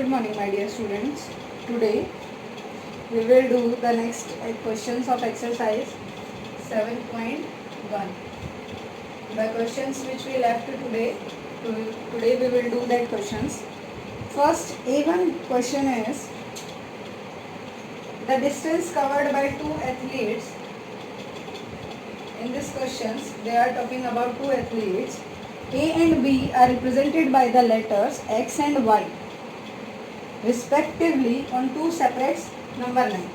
Good morning, my dear students. Today we will do the next questions of exercise 7.1. The questions which we left today we will do that questions. First A1 question is the distance covered by two athletes. In this questions they are talking about two athletes. A and B are represented by the letters X and Y respectively on two separate number line.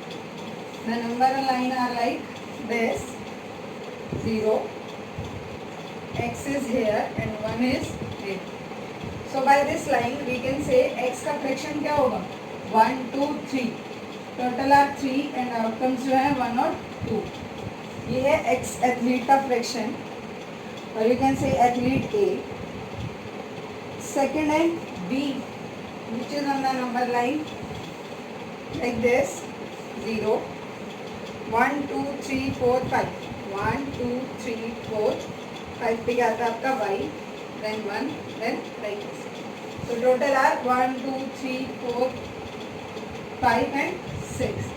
The number line are like this: 0, X is here and 1 is here. So by this line we can say X का fraction क्या होगा? 1, 2, 3. Total are 3 and outcomes जो है 1 और 2. ये है X athlete का fraction और you can say athlete A. Second है B which is on the number line like this: 0, 1, 2, 3, 4, 5. 1, 2, 3, 4, 5 पे क्या आता है आपका Y, then 1, then like this. So total are 1, 2, 3, 4, 5 and 6.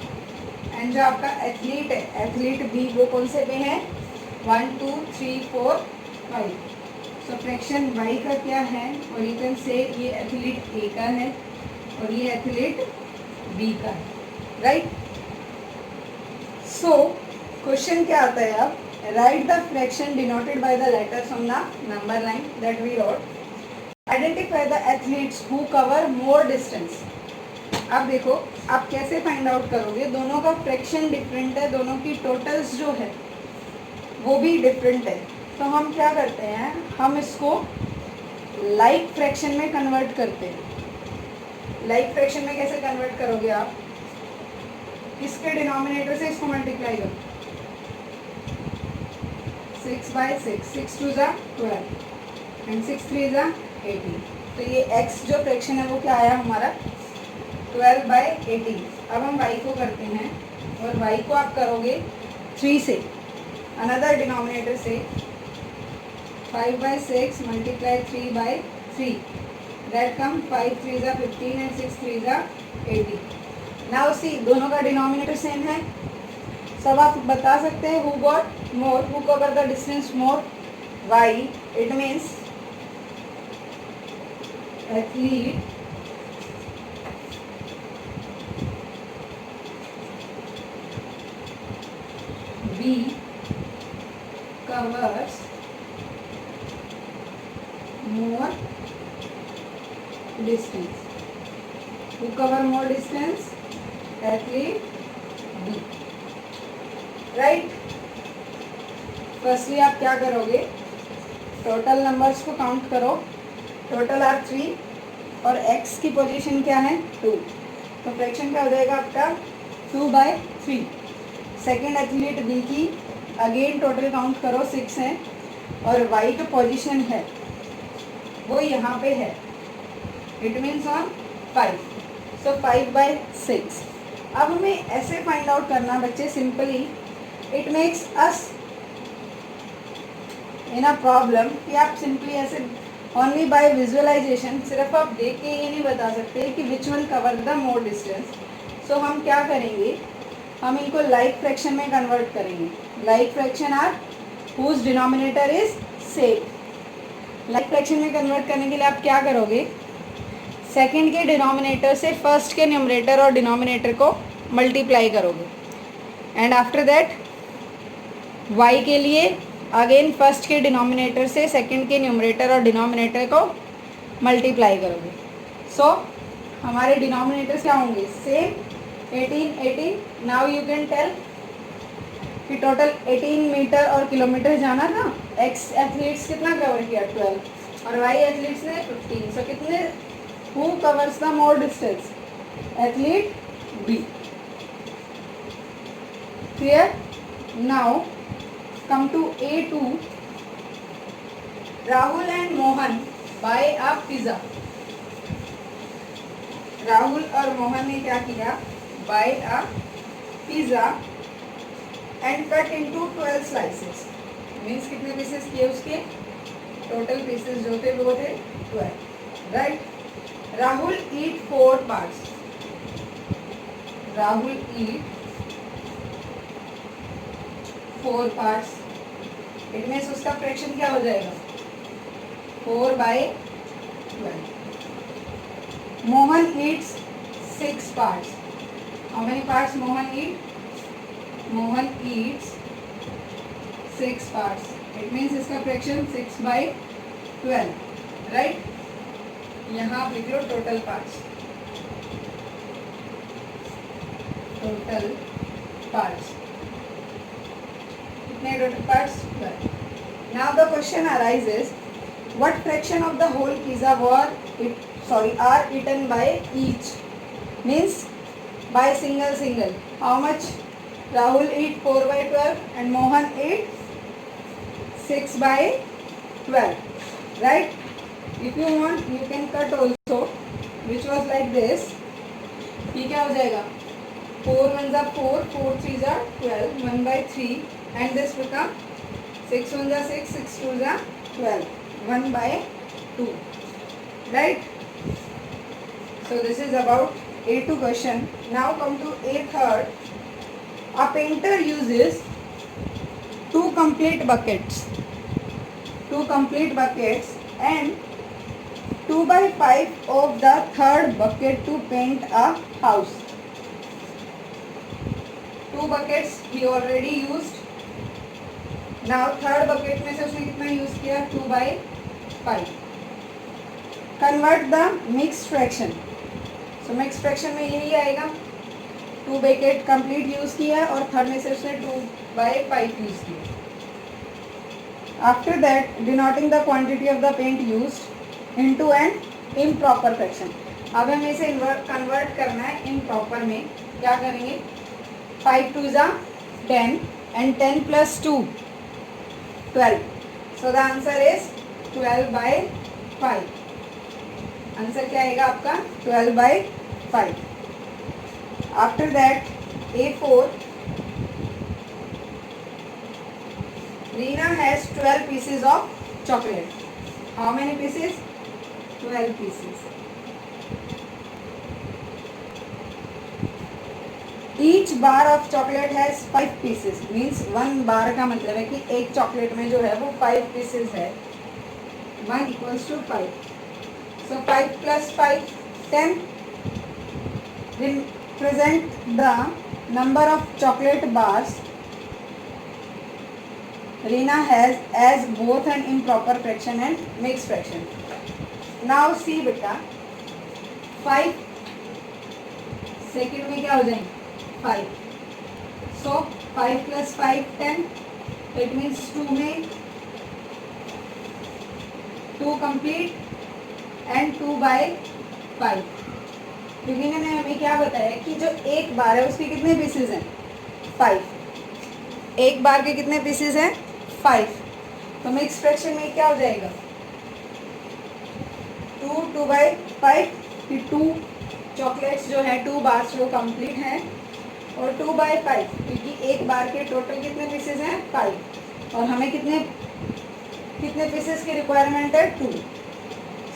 And जो आपका एथलीट है, एथलीट B, वो कौन से पे है? 1, 2, 3, 4, 5. सो फ्रैक्शन Y का क्या है? और यू कैन से ये एथलीट A का है और ये एथलीट B का है, राइट? सो क्वेश्चन क्या आता है अब? Right the fraction denoted by the letters on the number line that we wrote. Identify the athletes who cover more distance. अब देखो आप कैसे फाइंड आउट करोगे? दोनों का फ्रैक्शन डिफरेंट है, दोनों की टोटल्स जो है वो भी डिफरेंट है. तो हम क्या करते हैं, हम इसको लाइक फ्रैक्शन में कन्वर्ट करते हैं. लाइक फ्रैक्शन में कैसे कन्वर्ट करोगे आप? इसके डिनोमिनेटर से इसको मल्टीप्लाई करो. 6/6, 6 2 ज़ा 12 एंड 6 3 ज़ा 18. तो ये x जो फ्रैक्शन है वो क्या आया हमारा? 12/18. अब हम y को करते हैं और y को आप करोगे 3 से, अनदर डिनोमिनेटर से 5/6 multiply 3/3. That come 5 3 ज़ा 15 and 6 3 ज़ा 18. Now see, दोनों का डिनोमिनेटर सेम है. सब आप बता सकते हैं who got more, who cover the distance more? Y. It means athlete B covers more distance. Who cover more distance? Athlete B. Right? Firstly आप क्या करोगे? टोटल नंबर्स को काउंट करो. टोटल आर 3 और x की पोजीशन क्या है? 2. तो फ्रैक्शन क्या हो जाएगा आपका? 2/3. सेकेंड एथलीट B की अगेन टोटल काउंट करो, 6 है और y का पोजीशन है वो यहाँ पे है. It means on 5. सो 5/6. अब हमें ऐसे फाइंड आउट करना बच्चे, simply it makes us in a problem कि आप सिंपली ऐसे ओनली बाय विजुअलाइजेशन, सिर्फ आप देख के ये नहीं बता सकते कि which one cover the more distance. So हम क्या करेंगे, हम इनको लाइक फ्रैक्शन में कन्वर्ट करेंगे. Like fraction are whose denominator is same. Like fraction में कन्वर्ट करने के लिए आप क्या करोगे? सेकंड के डिनोमिनेटर से फर्स्ट के न्यूमरेटर और डिनोमिनेटर को मल्टीप्लाई करोगे एंड आफ्टर दैट y के लिए अगेन फर्स्ट के डिनोमिनेटर से सेकंड के न्यूमरेटर और डिनोमिनेटर को मल्टीप्लाई करोगे. सो हमारे डिनोमिनेटर्स क्या होंगे? Same, 18 18. Now you can tell कि टोटल 18 मीटर और किलोमीटर जाना था. एक्स एथलीट्स कितना कवर किया? 12 और वाई एथलीट्स ने 15. सो कितने, who covers the more distance? Athlete B. Clear? Now come to A2. Rahul and Mohan buy a pizza. Rahul और मोहन ने क्या किया? Buy a pizza and cut into 12 slices. Means कितने पीसेस किए उसके? टोटल पीसेस जो थे वो थे 12. Right? Rahul eat 4 parts. Rahul eat 4 parts. It means उसका फ्रैक्शन क्या हो जाएगा? 4/12. Mohan eats 6 parts. How many parts Mohan eat? Mohan eats 6 parts. It means इसका फ्रैक्शन 6/12. राइट? यहाँ आप लिख लो टोटल पार्ट्स. टोटल पार्ट्स कितने total parts? 12. Now the question arises, what fraction of the whole pizza are eaten by each? Means by single. How much? Rahul eat 4/12 and Mohan eat 6/12. Right? If you want, you can cut also, which was like this. ये क्या हो जाएगा? 4 1s are 4, 4 3s are 12, 1/3, and this become 6 1s are 6, 6 2s are 12, 1/2. Right? So this is about A2 question. Now come to A3rd. A painter uses two complete buckets and 2/5 of the third bucket to paint a house. 2 buckets he already used. Now third bucket में से उसने कितना use किया? 2/5. Convert the mixed fraction. So mixed fraction में यही आएगा. 2 bucket complete use किया और थर्ड में से उसने 2/5 यूज किया. After that, denoting the quantity of the paint used into an improper fraction. अब हमें इसे कन्वर्ट करना है improper में. क्या करेंगे? 5 2s are 10 and 10 plus 2 12. So the answer is 12/5. Answer क्या आएगा आपका? 12/5. After that, A4. Reena has 12 pieces of chocolate. How many pieces? 12 pieces. Each bar of chocolate has 5 pieces. Means 1 bar का मतलब है कि एक चॉकलेट में जो है वो 5 pieces है. 1 equals to 5. So 5 plus 5 10. Represent the number of chocolate bars Reena has as both an improper fraction and mixed fraction. Now see बेटा 5 सेकेंड में क्या हो जाएंगे? 5. So 5 plus 5 10. It means 2 में 2 complete and 2/5. क्योंकि इन्होंने हमें क्या बताया कि जो एक बार है उसके कितने पीसेज हैं? 5. एक बार के कितने पीसेज हैं? 5. तो मिक्स फ्रैक्शन में क्या हो जाएगा? 2 2/5 कि 2 चॉकलेट्स जो है 2 बार्स वो कंप्लीट हैं और 2/5 क्योंकि एक बार के टोटल कितने पीसेज हैं? 5. और हमें कितने पीसेज की रिक्वायरमेंट है? 2.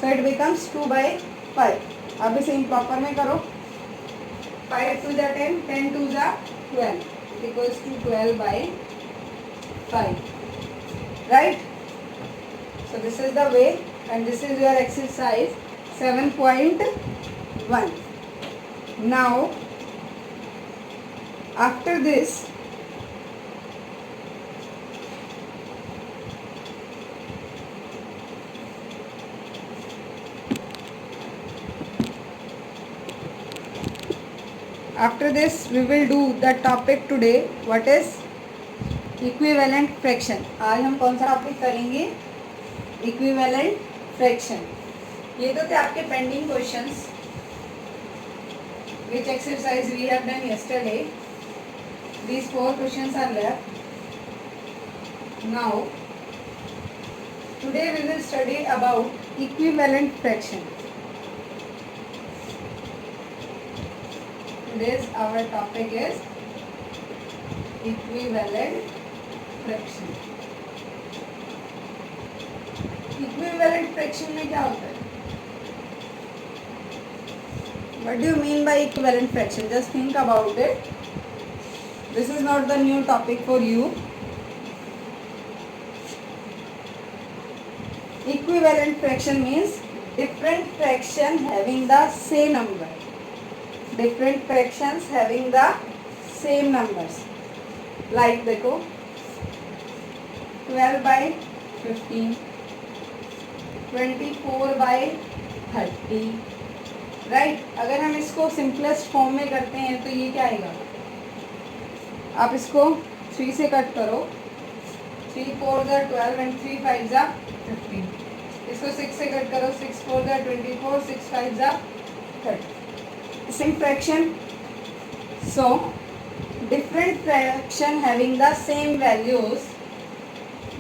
So it becomes 2/5. अब इसे इम्प्रॉपर में करो. 5 2s are 10, 10 2s are 12. It equals to 12/5. Right? So this is the way, and this is your exercise 7.1. Now after this we will do the topic today. What is equivalent fraction. आज हम कौन सा topic करेंगे? Equivalent fraction. ये तो थे आपके pending questions which exercise we have done yesterday. These 4 questions are left. Now today we will study about equivalent fraction. Today's our topic is equivalent fraction. Equivalent fraction में क्या होता है? What do you mean by equivalent fraction? Just think about it. This is not the new topic for you. Equivalent fraction means different fraction having the same number. Different fractions having the same numbers. Like देखो 12 by 15, 24 by 30, right. अगर हम इसको simplest form में करते हैं तो ये क्या आएगा, आप इसको 3 से कट करो, 3 4 ज़ा 12 एंड 3 5 ज़ा 15. इसको 6 से कट करो, 6 4 ज़ा 24, 6 5 ज़ा 30. Same fraction. So different fraction having the same values,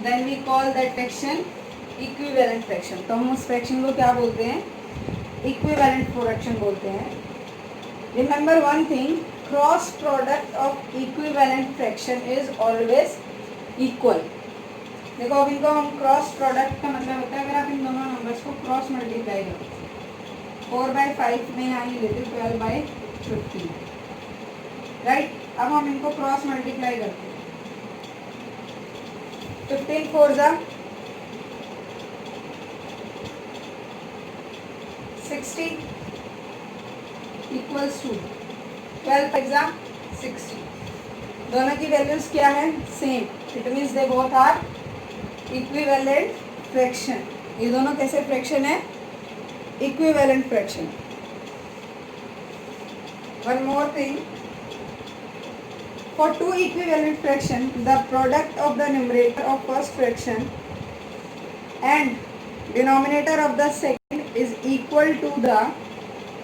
then we call that fraction equivalent fraction. तो हम उस फ्रैक्शन को क्या बोलते हैं, इक्विवेलेंट फ्रैक्शन बोलते हैं. Remember one thing, cross product of equivalent fraction is always equal. देखो अब इनको हम क्रॉस प्रोडक्ट का मतलब होता है अगर आप इन दोनों नंबर्स को क्रॉस मल्टीप्लाई करो. 4 by 5 में यहाँ ही लेते 12 by 15, राइट. अब हम इनको क्रॉस मल्टीप्लाई करते हैं. 15 4 ज़ा 60 इक्वल्स टू 12 5 ज़ा 60. दोनों की वैल्यूज क्या है, same. It means they both are equivalent fraction. ये दोनों कैसे फ्रैक्शन है, equivalent fraction. One more thing, for two equivalent fraction the product of the numerator of first fraction and denominator of the second is equal to the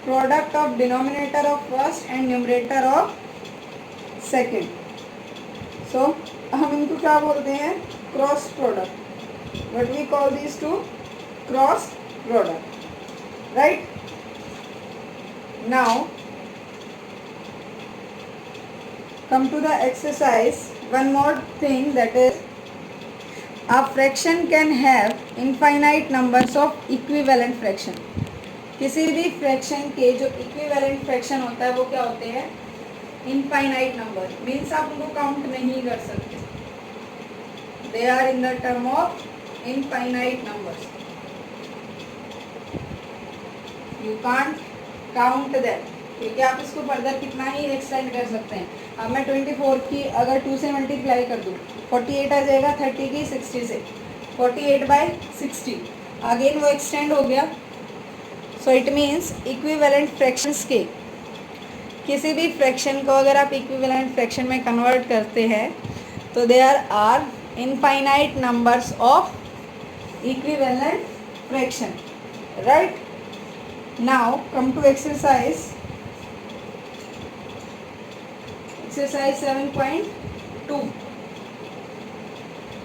product of denominator of first and numerator of second. So हम इनको क्या बोलते हैं, cross product. what we call these two, cross product, right. Now come to the exercise. One more thing, that is a fraction can have infinite numbers of equivalent fraction. किसी भी fraction के जो equivalent fraction होता है वो क्या होते हैं, इनफाइनाइट नंबर. मीन्स आप उनको काउंट नहीं कर सकते. They are in the term of infinite numbers. You can't count that, क्योंकि आप इसको फर्दर कितना ही एक्सटेंड कर सकते हैं. अब मैं 24 की अगर 2 से मल्टीप्लाई कर दूँ 48 आ जाएगा, 30 की 60 से 48 by 60. अगेन वो एक्सटेंड हो गया. So it means equivalent fractions के किसी भी फ्रैक्शन को अगर आप इक्विवेलेंट फ्रैक्शन में कन्वर्ट करते हैं तो they are infinite numbers of equivalent fraction, right. Now come to exercise. Exercise 7.2.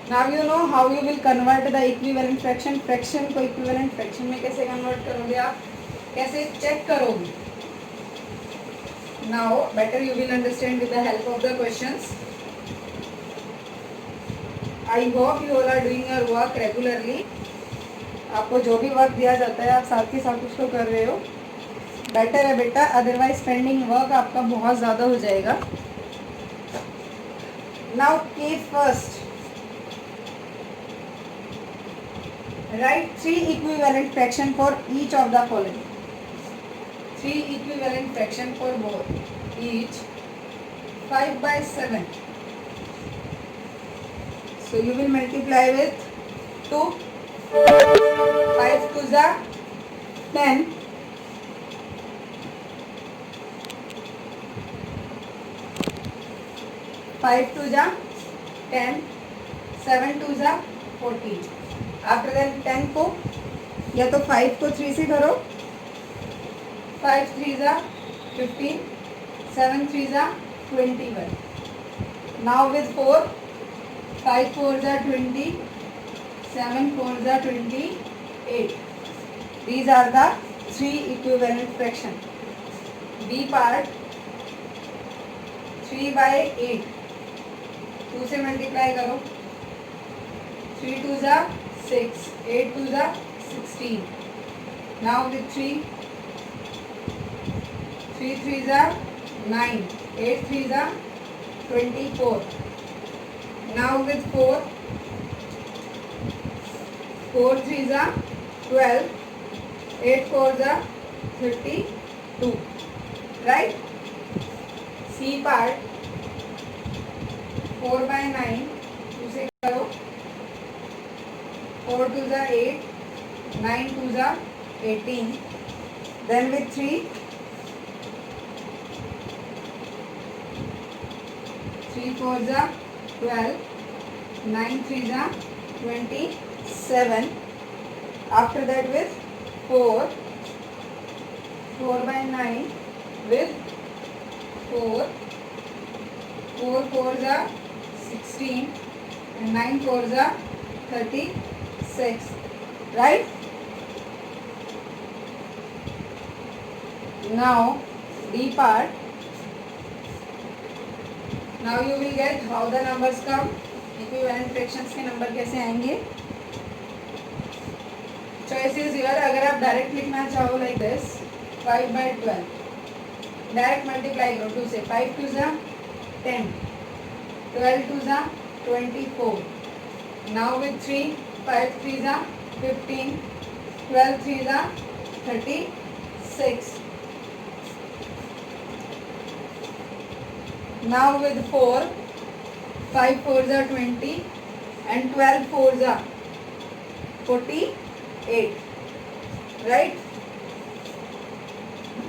Now you know how you will convert the equivalent fraction. Fraction को equivalent fraction में कैसे कन्वर्ट करोगे, आप कैसे चेक करोगे. Now better you will understand with the help of the questions. I hope you all are doing your work regularly. आपको जो भी वर्क दिया जाता है आप साथ के साथ उसको कर रहे हो, बेटर है बेटा. अदरवाइज पेंडिंग वर्क आपका बहुत ज़्यादा हो जाएगा. Now keep first. Write 3 equivalent fraction for each of the following. 3 equivalent fraction for both. Each 5 by 7. So you will multiply with 2. 5 2 ज़ा 10. 5 2 ज़ा 10, 7 2 ज़ा 14. आफ्टर दैट 10 को या तो 5 को 3 से करो, 5 3 ज़ा 15, 7 3 ज़ा 21. नाउ विथ 4, 5 4 ज़ा 20, 7 4 ज़ा 28. These are the 3 equivalent fraction. B part 3 by 8. 2 से मल्टीप्लाई करो, 3 2 ज़ा 6, 8 2 ज़ा 16. Now with 3 3 3s are 9, 8 3s are 24. Now with 4, 4 3s are 12, 8 4s are 32. Right? C part 4 by 9 उसे करो. 4 2s are 8, 9 2s are 18. Then with 3, 3 4s are 12, 9 3s are 27. After that with 4, 4 by 9 with 4, 4 4s are 16 and 9 4s are 36. Right? Now D part. Now you will get how the numbers come. Equivalent fractions के number कैसे आएंगे. Choices here. अगर आप direct लिखना चाहो like this, 5 by 12, direct multiply करो 2 से. 5 2s are 10, 12 2s are 24. Now with 3, 5 3s are 15, 12 3s are 36. Now with 4, 5 4s are 20 and 12 4s are 48. Right?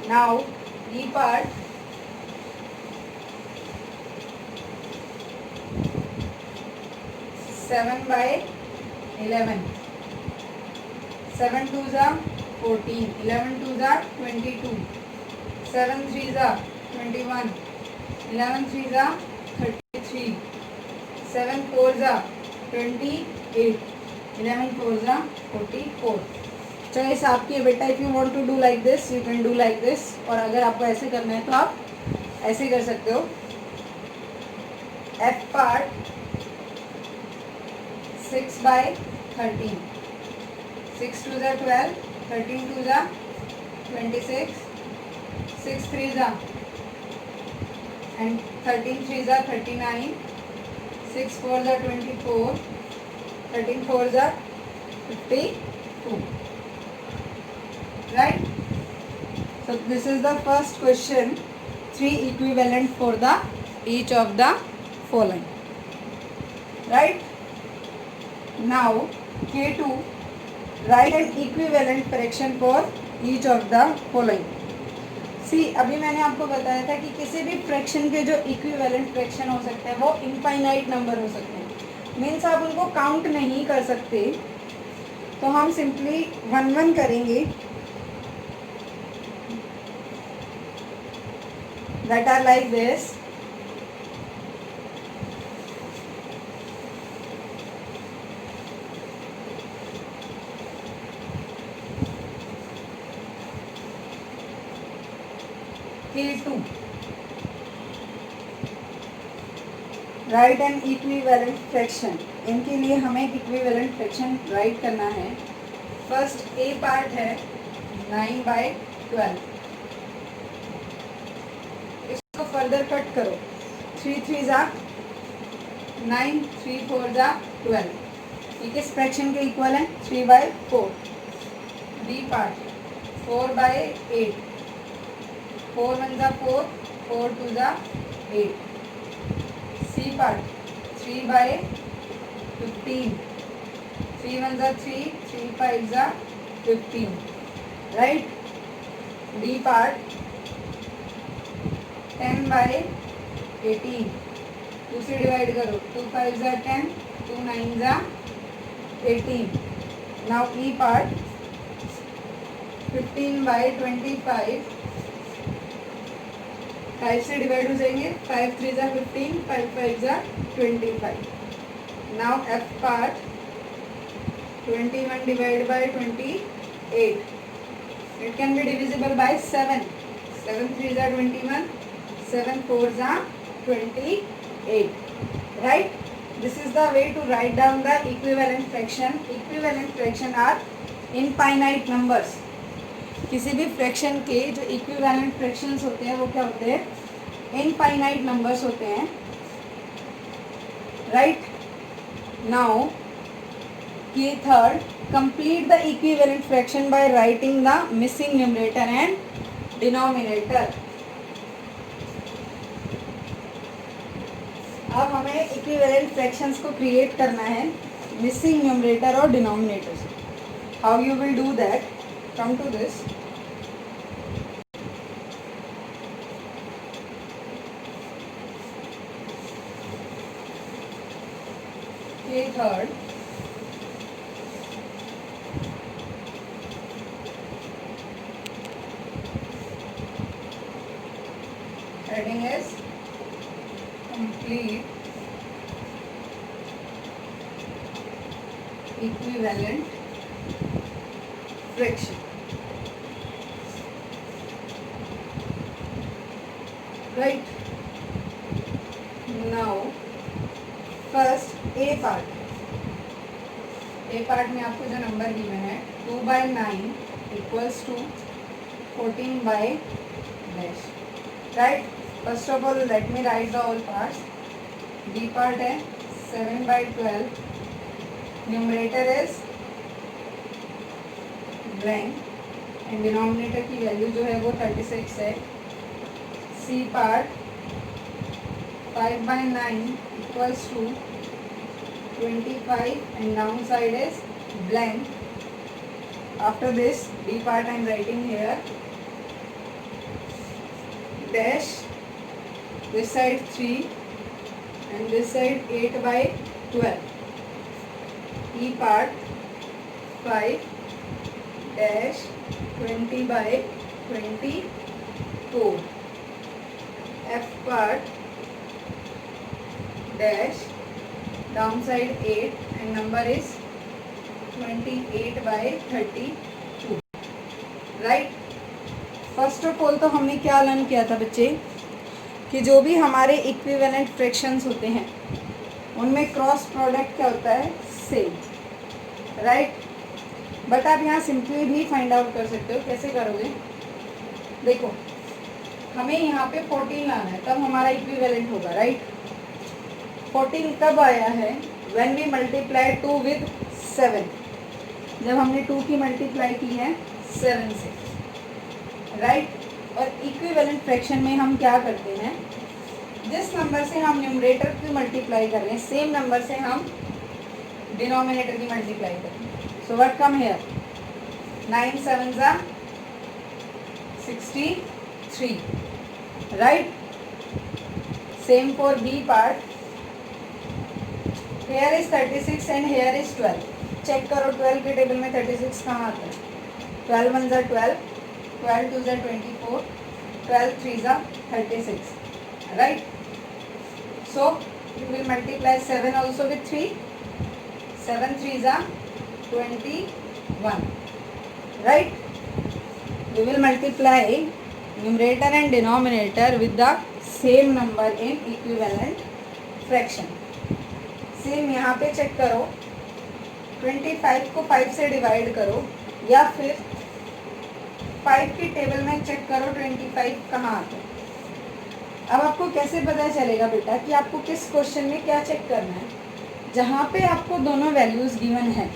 Now E part. Seven by 11. 7 2s are 14. 11 2s are 22. 7 3s are 21. 11 3s are 33. 7 4s are 28. 11 4s are 44. Choice आपकी है बेटा. If you want to do like this you can do like this, और अगर आपको ऐसे करना है तो आप ऐसे कर सकते हो. F part 6 by 13. 6 2s are 12, 13 2s are 26, 6 3s are and 13 3s are 39, 6 4s are 24, 13 4s are 52. Right? So this is the first question. 3 equivalent for the each of the following. Right? Now K2, write an equivalent fraction for each of the following. See, अभी मैंने आपको बताया था कि किसी भी fraction के जो इक्विवेलेंट फ्रैक्शन हो सकते हैं वो इनफाइनाइट नंबर हो सकते हैं. मीन्स आप उनको काउंट नहीं कर सकते. तो हम सिंपली 1 1 करेंगे. That are like this. K2. Right N equivalent fraction. इनके लिए हमें इक्विवेलेंट फ्रैक्शन राइट करना है. फर्स्ट ए पार्ट है 9 by 12. इसको फर्दर कट करो. 3 3s are 9, 3 4s are 12. ये किस फ्रैक्शन के इक्वल है? 3 by 4. D part 4 by 8. 4 1s are 4, 4 2s are 8. C part 3 by 15. 3 1s are 3, 3 5s are 15. Right? D part 10 by 18. 2 से divide करो. 2 5s are 10, 2 9s are 18. Now E part 15 by 25. 5 से divide हो जाएंगे. 5 3s are 15, 5 5s are 25. Now F part 21 divided by 28. It can be divisible by 7. 7 3s are 21, 7 4s are 28. Right? This is the way to write down the equivalent fraction. Equivalent fraction are infinite numbers. किसी भी fraction के जो equivalent fractions होते हैं वो क्या होते हैं, इनफाइनाइट नंबर्स होते हैं, राइट। नाउ की third, complete the equivalent fraction by writing the missing numerator and denominator. अब हमें इक्विवेलेंट फ्रैक्शंस को क्रिएट करना है मिसिंग न्यूमरेटर और डिनोमिनेटर से। How you will do that, come to this. Third, heading is complete equivalent fraction, right? Now first A part में आपको जो नंबर गिवन है 2/9 equals to 14/dash, right. First of all let me write the all parts. B part है 7/12, numerator is blank and denominator की value जो है वो 36 है। C part 5/9 equals to 25 and downside is blank. After this D part I am writing here dash, this side 3 and this side 8/12. E part 5 dash 20/24. F part dash downside 8 and number is 28/32, right. First of all तो हमने क्या learn किया था बच्चे कि जो भी हमारे इक्विवेलेंट फ्रैक्शंस होते हैं उनमें क्रॉस प्रोडक्ट क्या होता है, सेम, राइट। बट आप यहाँ सिंपली भी फाइंड आउट कर सकते हो। कैसे करोगे, देखो हमें यहाँ पे 14 लाना है तब हमारा इक्विवेलेंट होगा, राइट। 14 कब आया है, व्हेन वी मल्टीप्लाई 2 विद 7, जब हमने 2 की मल्टीप्लाई की है 7 से, राइट। और इक्विवेलेंट फ्रैक्शन में हम क्या करते हैं, जिस नंबर से हम न्यूमरेटर की मल्टीप्लाई कर रहे हैं सेम नंबर से हम डिनोमिनेटर की मल्टीप्लाई करें। So what come here, 9 7 63, right. Same for B part, here is 36 and here is 12। Check करो 12 के टेबल में 36 कहाँ आता है, 12 1 ज़ा 12, 12 2 ज़ा 24, 12 3 ज़ा 36, right. So you will multiply 7 also with 3, 7 3 ज़ा 21, right। We will multiply numerator and denominator with the same number in equivalent fraction। Same यहाँ पे चेक करो, 25 को 5 से डिवाइड करो या फिर 5 की टेबल में चेक करो 25 कहाँ आता है। अब आपको कैसे पता चलेगा बेटा कि आपको किस क्वेश्चन में क्या चेक करना है, जहाँ पे आपको दोनों वैल्यूज़ गिवन है,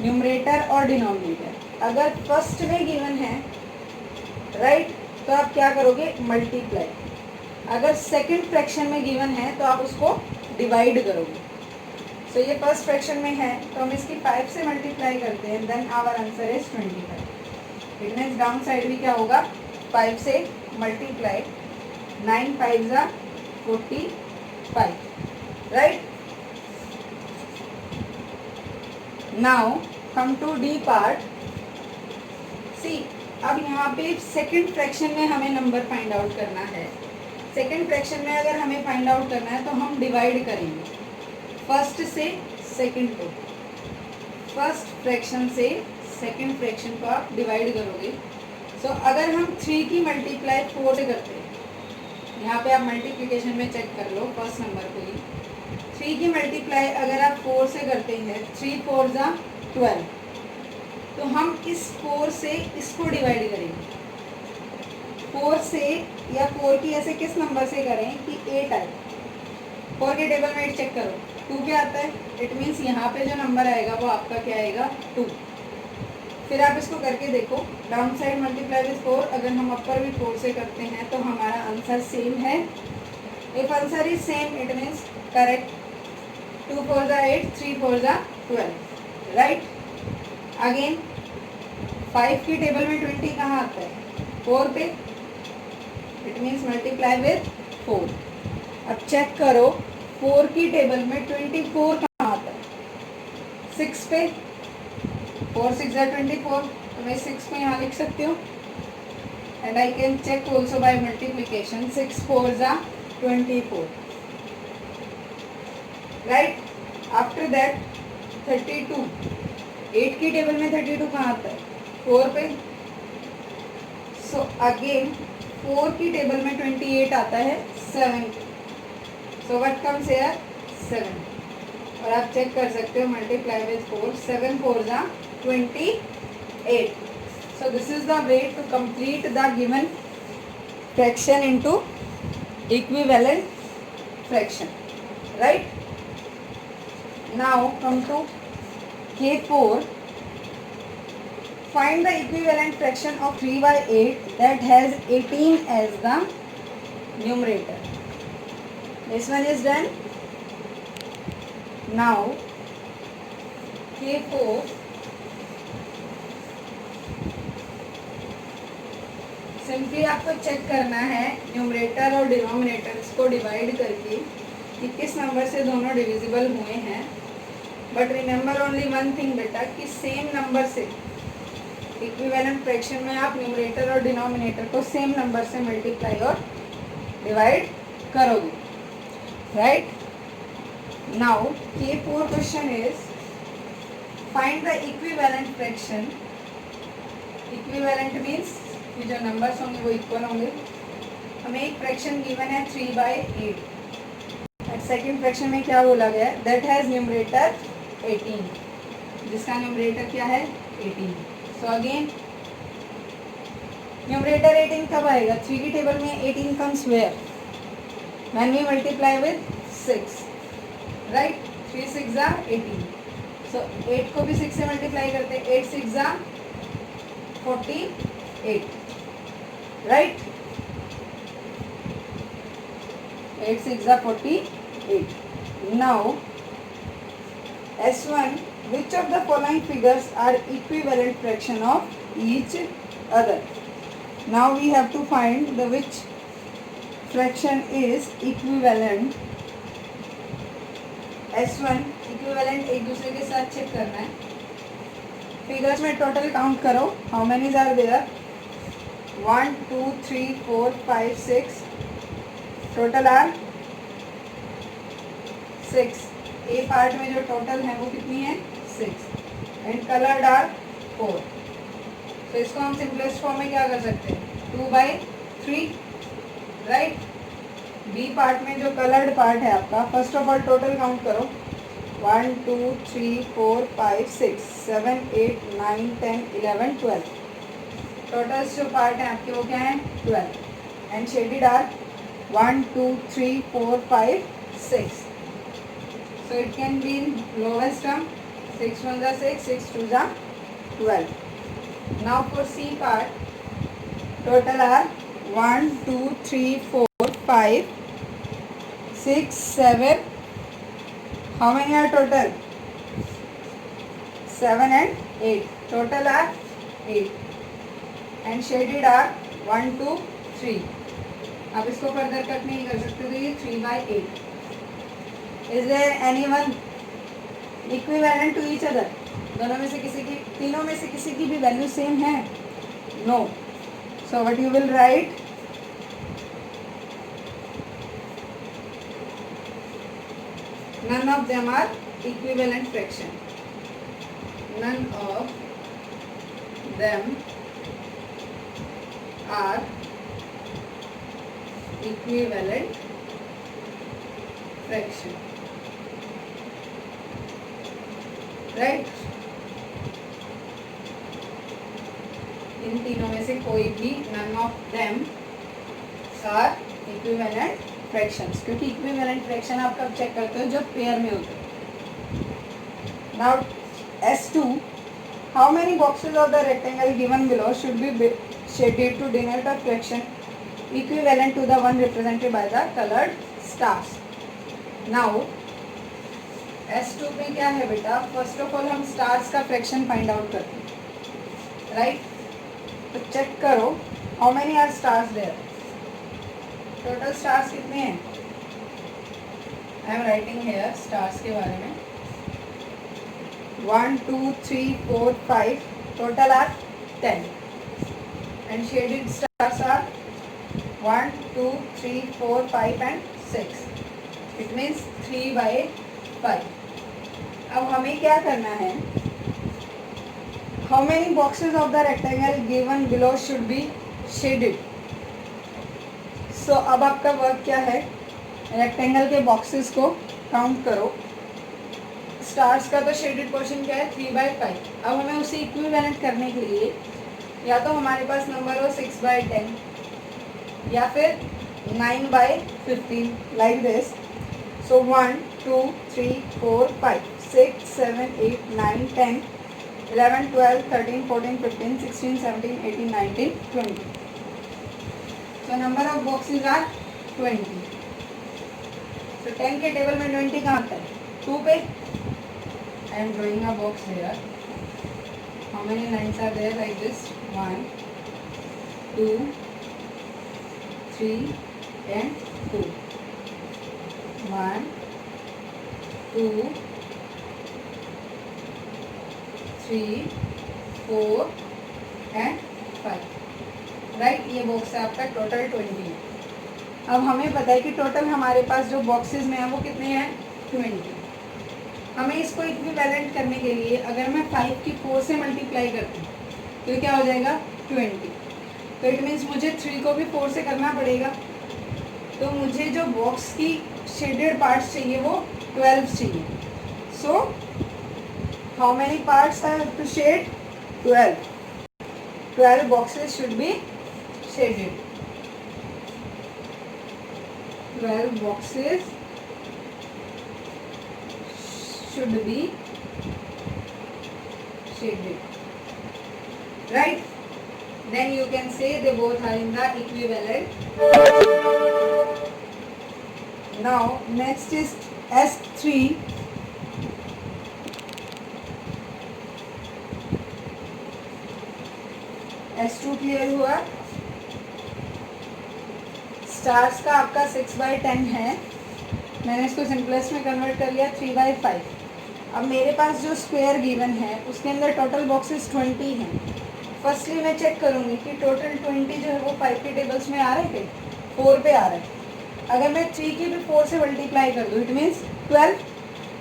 न्यूमरेटर और डिनोमिनेटर। अगर फर्स्ट में गिवन है, राइट, तो आप क्या करोगे, मल्टीप्लाई। अगर सेकंड फ्रैक्शन में गिवन है तो आप उसको डिवाइड करोगे। सो ये फर्स्ट फ्रैक्शन में है तो हम इसकी 5 से मल्टीप्लाई करते हैं, then our answer is 25। It means down side भी क्या होगा, 5 से मल्टीप्लाई, 9 5 ज़ा 45, right. Now come to D part. See, अब यहाँ पे सेकंड फ्रैक्शन में हमें नंबर फाइंड आउट करना है। सेकंड फ्रैक्शन में अगर हमें फाइंड आउट करना है तो हम डिवाइड करेंगे फर्स्ट से सेकंड को। फर्स्ट फ्रैक्शन से सेकंड फ्रैक्शन को आप डिवाइड करोगे। सो अगर हम 3 की मल्टीप्लाई 4 से करते हैं, यहाँ पे आप मल्टीप्लिकेशन में चेक कर लो फर्स्ट नंबर को ही, 3 की मल्टीप्लाई अगर आप 4 से करते हैं, 3 4 ज़ा 12, तो तो हम इस 4 से इसको डिवाइड करेंगे। 4 से या 4 की ऐसे किस नंबर से करें कि 8 आए। 4 के टेबल में 8 चेक करो, 2 क्या आता है, इट मीन्स यहाँ पे जो नंबर आएगा वो आपका क्या आएगा, 2। फिर आप इसको करके देखो, डाउन साइड मल्टीप्लाई विथ 4, अगर हम अपर भी 4 से करते हैं तो हमारा आंसर सेम है। If answer is same it means correct. 2 4 जा 8, 3 4 जा 12, राइट। अगेन 5 की टेबल में 20 कहाँ आता है, 4 पे, इट मीन्स मल्टीप्लाई विथ 4। अब चेक करो 4 की टेबल में 24 कहाँ आता है, 6 पे, 4 6 जा 24, तो मैं 6 को यहाँ लिख सकती हूँ। And I can check also by multiplication, 6 4 जा 24, राइट। आफ्टर दैट 32, 8 की टेबल में 32 कहाँ आता है, 4 पे, सो अगेन 4 की टेबल में 28 आता है 7 पे, सो व्हाट कम्स हियर 7। और आप चेक कर सकते हो मल्टीप्लाई विथ 4, 7 4 जा 28। So this is the way to complete the given fraction into equivalent fraction, right? Now come to K4. Find the equivalent fraction of 3/8 that has 18 as the numerator. This one is done. Now K4 simply आपको check करना है numerator और denominator को divide करके कि किस number से दोनों डिविजिबल हुए हैं। But remember only one thing बेटा, कि सेम नंबर से इक्विवेलेंट फ्रैक्शन में आप न्यूमरेटर और डिनोमिनेटर को सेम नंबर से मल्टीप्लाई और डिवाइड करोगे, right. Now K4 question is find the equivalent fraction. Equivalent means कि जो नंबर्स होंगे वो इक्वल होंगे। हमें एक फ्रैक्शन गिवन है 3/8, और सेकंड फ्रैक्शन में क्या बोला गया है, दैट हैज न्यूमरेटर 18, जिसका न्यूमरेटर क्या है 18। सो अगेन न्यूमरेटर 18 कब आएगा, 3 की टेबल में 18 comes where, when we multiply with 6, right. 3 6 जा 18, सो 8 को भी 6 से मल्टीप्लाई करते हैं, 8 6 जा 48, right? 8 6 are 48. Now S1, which of the following figures are equivalent fraction of each other? Now we have to find the which fraction is equivalent. S1 equivalent एक दूसरे के साथ चेक करना है। फिगर्स में टोटल काउंट करो, how many are there, 1 2 3 4 5 6, total are 6। A part में जो टोटल है वो कितनी है 6, एंड कलर्ड आर 4। तो इसको हम सिंपलेस्ट फॉर्म में क्या कर सकते हैं, 2/3, राइट। बी पार्ट में जो कलर्ड पार्ट है आपका, first of all total count करो, 1 2 3 4 5 6 7 8 9 10 11 12। टोटल्स जो पार्ट है आपके वो क्या है 12, and shaded are 1 2 3 4 5 6। So it can be in lowest term, 6 1 जा 6, 6 2 जा 12। Now for C part, total are 1 2 3 4 5 6 7, how many are total, 7 and 8, total are 8, and shaded are 1 2 3। अब इसको फर्दर कट नहीं कर सकते, तो ये 3/8। Is there anyone equivalent to each other, दोनों में से किसी की, तीनों में से किसी की भी वैल्यू सेम है, no. So what you will write, none of them are equivalent fraction, none of them are equivalent fraction, right? इन तीनों में से कोई भी none of them are equivalent fractions, क्योंकि इक्विवेलेंट फ्रैक्शन आप कब चेक करते हो, जब पेयर में होते हो। Now S2, how many boxes of the rectangle given below should be shaded to denote a fraction equivalent to the one represented by the coloured stars. Now S2 में क्या है बेटा, फर्स्ट ऑफ ऑल हम stars का fraction find out करते हैं, right. तो check करो how many are stars there, total stars कितने हैं। I am writing here stars के बारे में, 1 2 3 4 5, total are 10 and shaded stars are 1 2 3 4 5 and 6, it means 3/5। अब हमें क्या करना है, how many boxes of the rectangle given below should be shaded. So अब आपका वर्क क्या है, रेक्टेंगल के बॉक्सेस को काउंट करो। स्टार्स का तो शेडेड पोर्शन क्या है, 3/5। अब हमें उसे इक्विवेलेंट करने के लिए या तो हमारे पास नंबर हो 6/10 या फिर 9/15 like this. So 1 2 3 4 5 6 7 8 9 10 11 12 13 14 15 16 17 18 19 20। So number of boxes are 20. So 10 के टेबल में 20 कहाँ आता है, 2 पे। I am drawing a box here. How many lines are there like this, 1 2 3 and 2, 1 2 3 4 and 5, right. ये बॉक्स है आपका, टोटल 20 है। अब हमें पता है कि टोटल हमारे पास जो बॉक्सेस में है वो कितने हैं, 20। हमें इसको इक्विवेलेंट करने के लिए अगर मैं 5 की 4 से मल्टीप्लाई करती हूँ तो क्या हो जाएगा, 20। तो इट मीन्स मुझे 3 को भी 4 से करना पड़ेगा। तो मुझे जो बॉक्स की शेडेड पार्ट्स चाहिए वो 12 चाहिए। So how many parts I have to shade, 12। 12 boxes should be shaded. 12 boxes should be shaded, right? Then you can say they both are in the equivalent. Now next is S3. S2 clear हुआ। Stars का आपका 6/10 है, मैंने इसको simplest में convert कर लिया 3/5। अब मेरे पास जो स्क्वायर गिवन है उसके अंदर टोटल बॉक्सेस 20 हैं। फर्स्टली मैं चेक करूँगी कि टोटल 20 जो है वो 5 के टेबल्स में आ रहे थे, 4 पे आ रहे हैं। अगर मैं 3 की भी 4 से मल्टीप्लाई कर दूँ इट मीन्स 12।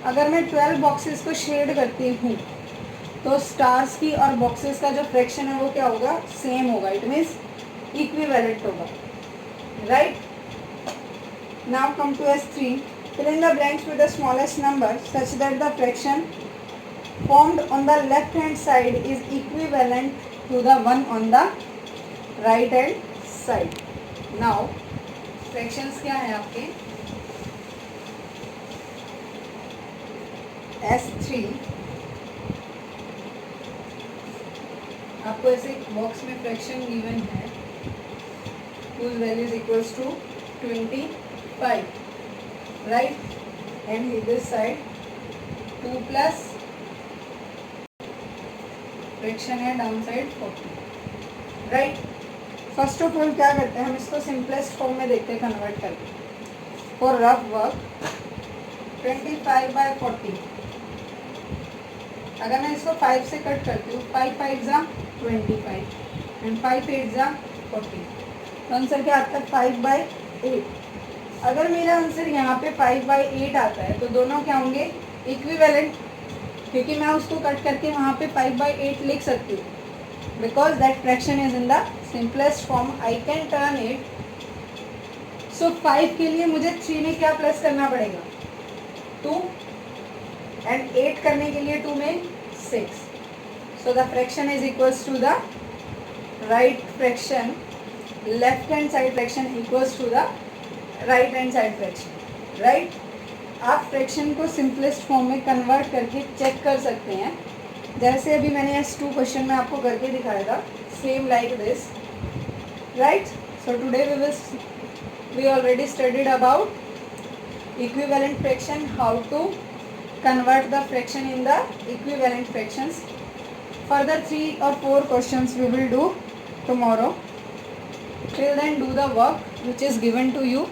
अगर मैं 12 बॉक्सेस को शेड करती हूँ तो स्टार्स की और बॉक्सेस का जो फ्रैक्शन है वो क्या होगा, सेम होगा, इट मीन्स इक्विवेलेंट होगा, right. Now come to S3, fill in the blanks with the smallest number such that the fraction formed on the left hand side is equivalent to the one on the right hand side. Now fractions क्या है आपके, S3 आपको ऐसे box में fraction given है whose value is equals to 25, right? And this side 2 plus fraction है down side 40, right. First of all क्या करते हैं, हम इसको सिंपलेस्ट फॉर्म में देखते हैं कन्वर्ट करके। फॉर रफ वर्क 25/40, अगर मैं इसको 5 से कट करती हूँ, 5 5 जा 25 एंड 5 8 जा 40, तो आंसर क्या आता है 5/8। अगर मेरा आंसर यहाँ पे 5/8 आता है तो दोनों क्या होंगे, इक्विवेलेंट, क्योंकि मैं उसको कट करके वहाँ पे 5/8 लिख सकती हूँ because that fraction is in the simplest form, I can turn it. So 5 के लिए मुझे 3 में क्या प्लस करना पड़ेगा, 2 एंड 8 करने के लिए 2 में 6। So the fraction is equals to the right fraction, left hand side fraction equals to the right hand side fraction, right? आप फ्रैक्शन को सिंपलेस्ट फॉर्म में कन्वर्ट करके चेक कर सकते हैं, जैसे अभी मैंने S2 क्वेश्चन में आपको करके दिखाया था, same like this, right? So today we already studied about equivalent fraction, how to convert the fraction in the equivalent fractions. Further 3 or 4 questions we will do tomorrow. Till then, do the work which is given to you.